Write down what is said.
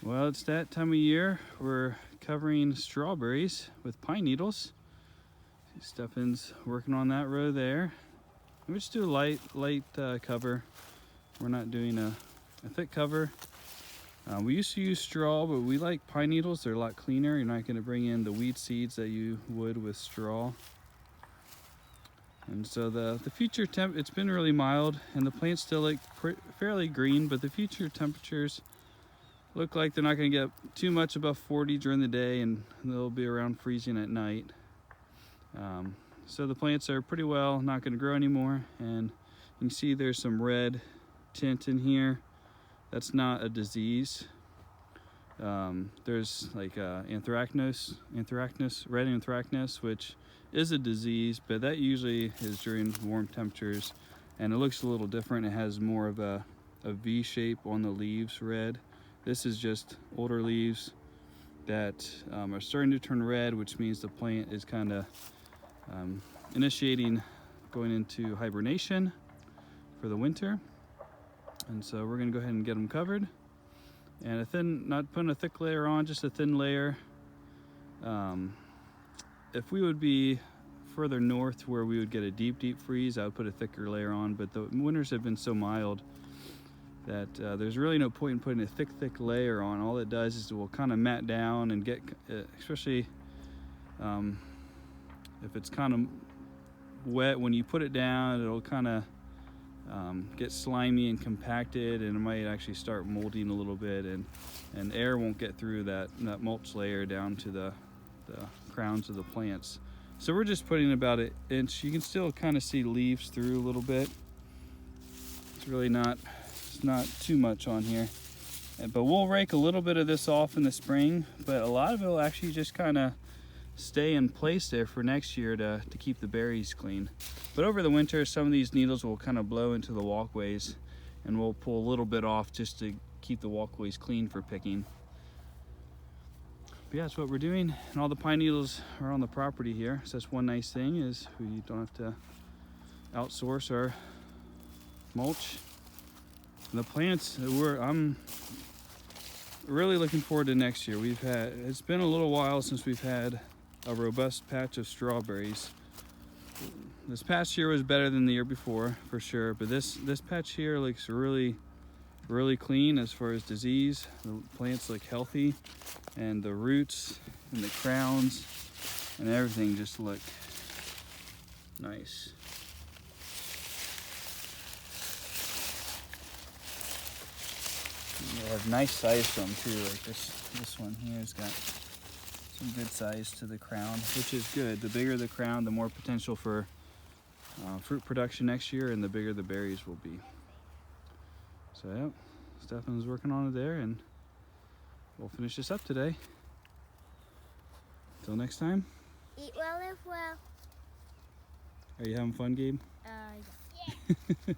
Well, it's that time of year. We're covering strawberries with pine needles. Stefan's working on that row there. We just do a light cover. We're not doing a thick cover. We used to use straw, but we like pine needles. They're a lot cleaner. You're not going to bring in the weed seeds that you would with straw. And so the future temp, it's been really mild, and the plants still look fairly green, but the future temperatures look like they're not going to get too much above 40 during the day, and they'll be around freezing at night. So the plants are pretty well not going to grow anymore, and you can see there's some red tint in here. That's not a disease. There's like anthracnose, red anthracnose, which is a disease, but that usually is during warm temperatures, and it looks a little different. It has more of a V shape on the leaves, red. This is just older leaves that are starting to turn red, which means the plant is kind of initiating going into hibernation for the winter. And so we're going to go ahead and get them covered. And a thin, not putting a thick layer on, just a thin layer. If we would be further north where we would get a deep freeze, I would put a thicker layer on, but the winters have been so mild that there's really no point in putting a thick layer on. All it does is it will kind of mat down and get, especially if it's kind of wet, when you put it down, it'll kind of get slimy and compacted, and it might actually start molding a little bit, and air won't get through that mulch layer down to the crowns of the plants. So we're just putting about an inch. You can still kind of see leaves through a little bit. It's really not too much on here, but we'll rake a little bit of this off in the spring, but a lot of it will actually just kind of stay in place there for next year to keep the berries clean. But over the winter, some of these needles will kind of blow into the walkways, and we'll pull a little bit off just to keep the walkways clean for picking. But yeah, that's what we're doing, and all the pine needles are on the property here. So that's one nice thing, is we don't have to outsource our mulch. And the plants, I'm really looking forward to next year. It's been a little while since we've had a robust patch of strawberries. This past year was better than the year before, for sure, but this patch here looks really clean as far as disease. The plants look healthy, and the roots and the crowns and everything just look nice. They have nice size to them too. Like this one here has got some good size to the crown, which is good. The bigger the crown, the more potential for fruit production next year, and the bigger the berries will be. So yeah, Stefan's working on it there, and we'll finish this up today. Until next time. Eat well, live well. Are you having fun, Gabe? Yeah.